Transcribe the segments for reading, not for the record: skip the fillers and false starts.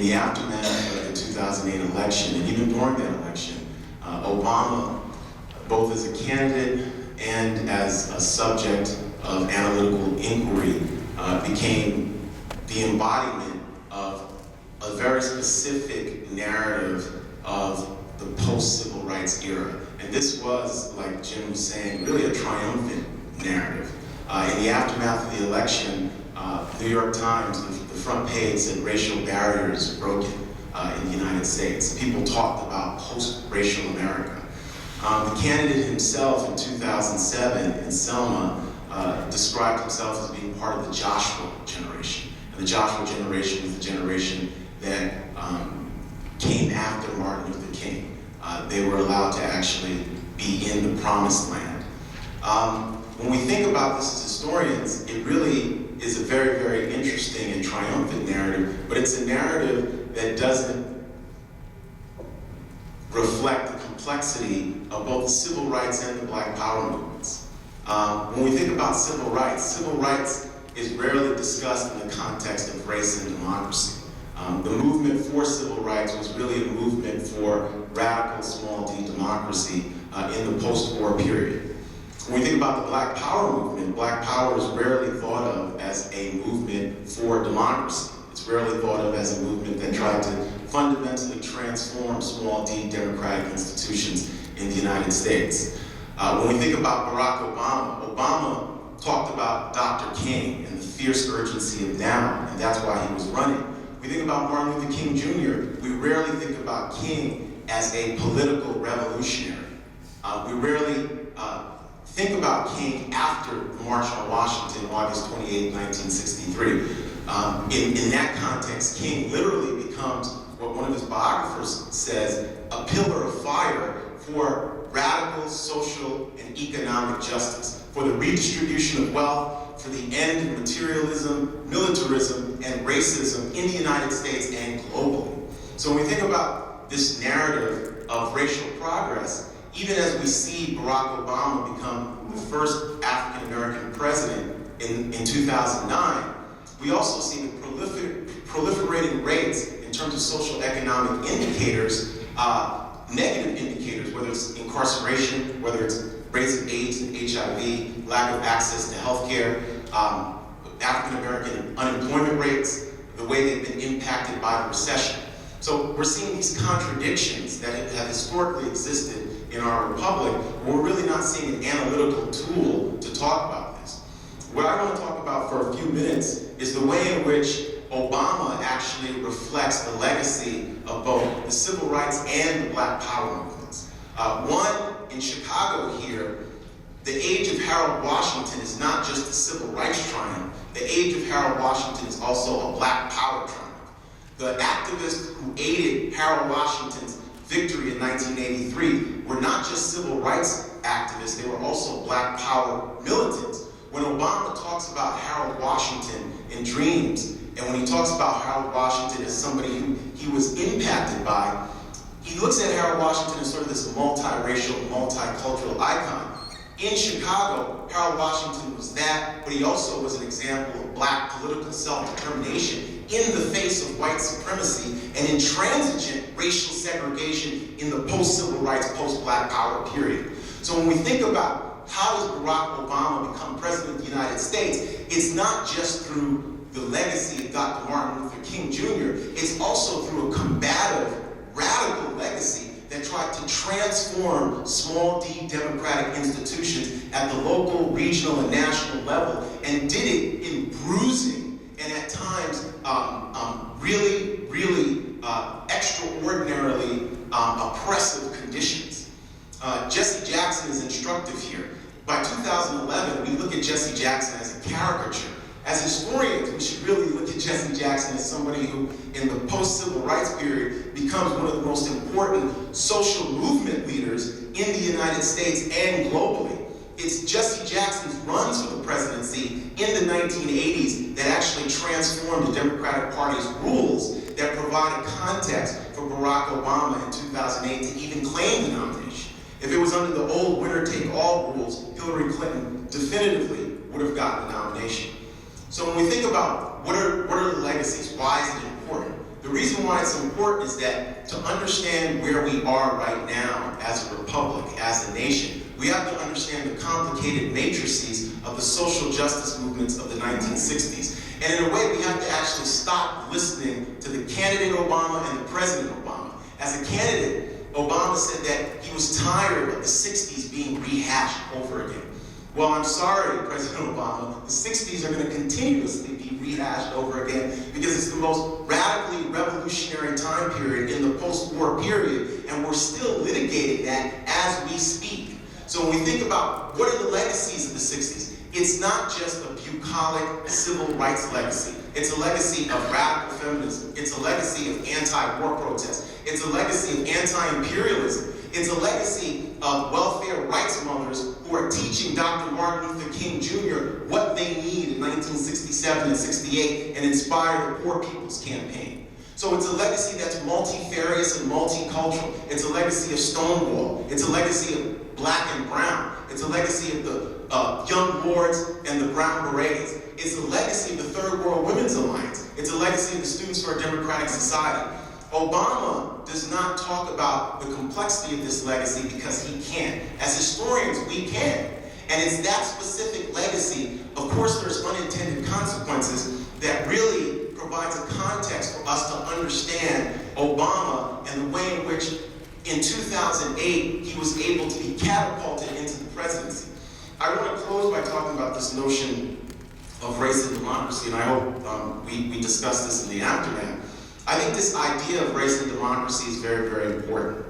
the aftermath of the 2008 election, and even during that election, Obama, both as a candidate and as a subject of analytical inquiry, became the embodiment of a very specific narrative of the post-civil rights era. And this was, like Jim was saying, really a triumphant narrative. In the aftermath of the election, New York Times, the front page said racial barriers broken in the United States. People talked about post-racial America. The candidate himself in 2007 in Selma described himself as being part of the Joshua generation. And the Joshua generation was the generation that came after Martin Luther King. They were allowed to actually be in the promised land. When we think about this as historians, it really is a very, very interesting and triumphant narrative, but it's a narrative that doesn't reflect the complexity of both the civil rights and the Black Power movements. When we think about civil rights is rarely discussed in the context of race and democracy. The movement for civil rights was really a movement for radical small d democracy in the post-war period. When we think about the Black Power movement, Black Power is rarely thought of as a movement for democracy. It's rarely thought of as a movement that tried to fundamentally transform small d democratic institutions in the United States. When we think about Barack Obama, Obama talked about Dr. King and the fierce urgency of now, and that's why he was running. We think about Martin Luther King Jr., we rarely think about King as a political revolutionary. We rarely think about King after the March on Washington, August 28, 1963. In that context, King literally becomes what one of his biographers says, a pillar of fire for radical social and economic justice, for the redistribution of wealth, for the end of materialism, militarism, and racism in the United States and globally. So when we think about this narrative of racial progress, even as we see Barack Obama become the first African-American president in 2009, we also see the proliferating rates in terms of social economic indicators, negative indicators, whether it's incarceration, whether it's rates of AIDS and HIV, lack of access to healthcare, African-American unemployment rates, the way they've been impacted by the recession. So we're seeing these contradictions that have historically existed in our republic, but we're really not seeing an analytical tool to talk about this. What I want to talk about for a few minutes is the way in which Obama actually reflects the legacy of both the civil rights and the Black Power movements. One, in Chicago here, the age of Harold Washington is not just a civil rights triumph. The age of Harold Washington is also a Black Power triumph. The activists who aided Harold Washington's victory in 1983 were not just civil rights activists, they were also Black Power militants. When Obama talks about Harold Washington in dreams, and when he talks about Harold Washington as somebody who he was impacted by, he looks at Harold Washington as sort of this multiracial, multicultural icon. In Chicago, Harold Washington was that, but he also was an example of Black political self-determination in the face of white supremacy and intransigent racial segregation in the post-civil rights, post-Black Power period. So when we think about how does Barack Obama become president of the United States, it's not just through the legacy of Dr. Martin Luther King Jr., it's also through a combative, radical legacy that tried to transform small d democratic institutions at the local, regional, and national level, and did it in bruising and at times really extraordinarily oppressive conditions. Jesse Jackson is instructive here. By 2011, we look at Jesse Jackson as a caricature. As historians, we should really look at Jesse Jackson as somebody who, in the post-civil rights period, becomes one of the most important social movement leaders in the United States and globally. It's Jesse Jackson's runs for the presidency in the 1980s that actually transformed the Democratic Party's rules that provide a context for Barack Obama in 2008 to even claim the nomination. If it was under the old winner-take-all rules, Hillary Clinton definitively would have gotten the nomination. So when we think about what are the legacies, why is it important? The reason why it's important is that to understand where we are right now as a republic, as a nation, we have to understand the complicated matrices of the social justice movements of the 1960s. And in a way, we have to actually stop listening to the candidate Obama and the President Obama. As a candidate, Obama said that he was tired of the 60s being rehashed over again. Well, I'm sorry, President Obama, the 60s are going to continuously be rehashed over again because it's the most radically revolutionary time period in the post-war period, and we're still litigating that as we speak. So when we think about what are the legacies of the 60s, it's not just a bucolic civil rights legacy. It's a legacy of radical feminism. It's a legacy of anti-war protests. It's a legacy of anti-imperialism. It's a legacy of welfare rights mothers who are teaching Dr. Martin Luther King Jr. what they need in 1967 and 68 and inspire the Poor People's Campaign. So it's a legacy that's multifarious and multicultural. It's a legacy of Stonewall. It's a legacy of Black and Brown. It's a legacy of the Young Lords and the Brown Berets. It's a legacy of the Third World Women's Alliance. It's a legacy of the Students for a Democratic Society. Obama does not talk about the complexity of this legacy because he can't. As historians, we can. And it's that specific legacy, of course there's unintended consequences, that really provides a context for us to understand Obama and the way in which in 2008 he was able to be catapulted into the presidency. I want to close by talking about this notion of race and democracy, and I hope we discuss this in the aftermath. I think this idea of race and democracy is very, very important.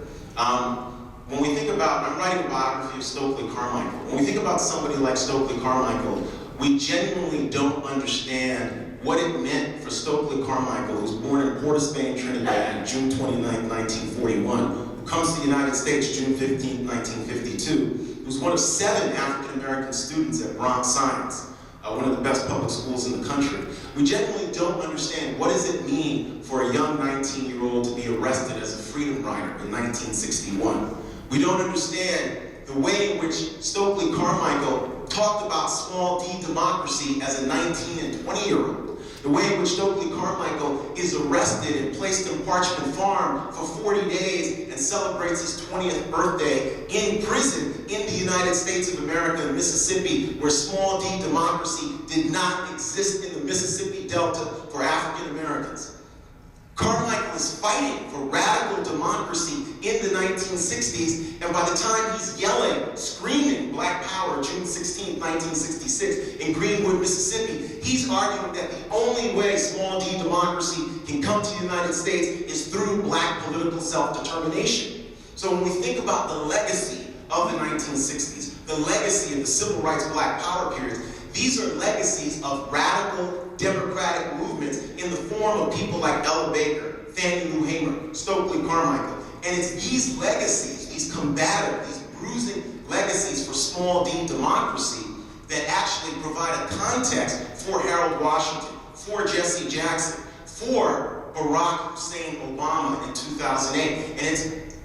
When we think about, I'm writing a biography of Stokely Carmichael. When we think about somebody like Stokely Carmichael, we genuinely don't understand what it meant for Stokely Carmichael, who was born in Port of Spain, Trinidad, on June 29, 1941, who comes to the United States June 15, 1952, who's one of 7 African-American students at Bronx Science, one of the best public schools in the country. We genuinely don't understand what does it mean for a young 19-year-old to be arrested as a freedom rider in 1961. We don't understand the way in which Stokely Carmichael talked about small d democracy as a 19 and 20-year-old. The way in which Stokely Carmichael is arrested and placed in Parchment Farm for 40 days and celebrates his 20th birthday in prison in the United States of America in Mississippi, where small d democracy did not exist in the Mississippi Delta for African Americans. Carmichael is fighting for radical democracy in the 1960s, and by the time he's yelling, screaming Black Power, June 16, 1966, in Greenwood, Mississippi, he's arguing that the only way small d democracy can come to the United States is through Black political self-determination. So when we think about the legacy of the 1960s, the legacy of the Civil Rights Black Power periods, these are legacies of radical democratic movements in the form of people like Ella Baker, Fannie Lou Hamer, Stokely Carmichael. And it's these legacies, these combative, these bruising legacies for small d democracy that actually provide a context for Harold Washington, for Jesse Jackson, for Barack Hussein Obama in 2008. And it's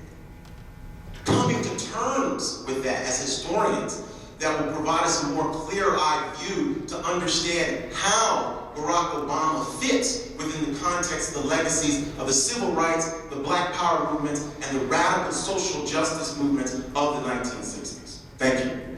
coming to terms with that as historians that will provide us a more clear-eyed view to understand how Barack Obama fits within the context of the legacies of the civil rights, the Black Power movements, and the radical social justice movements of the 1960s. Thank you.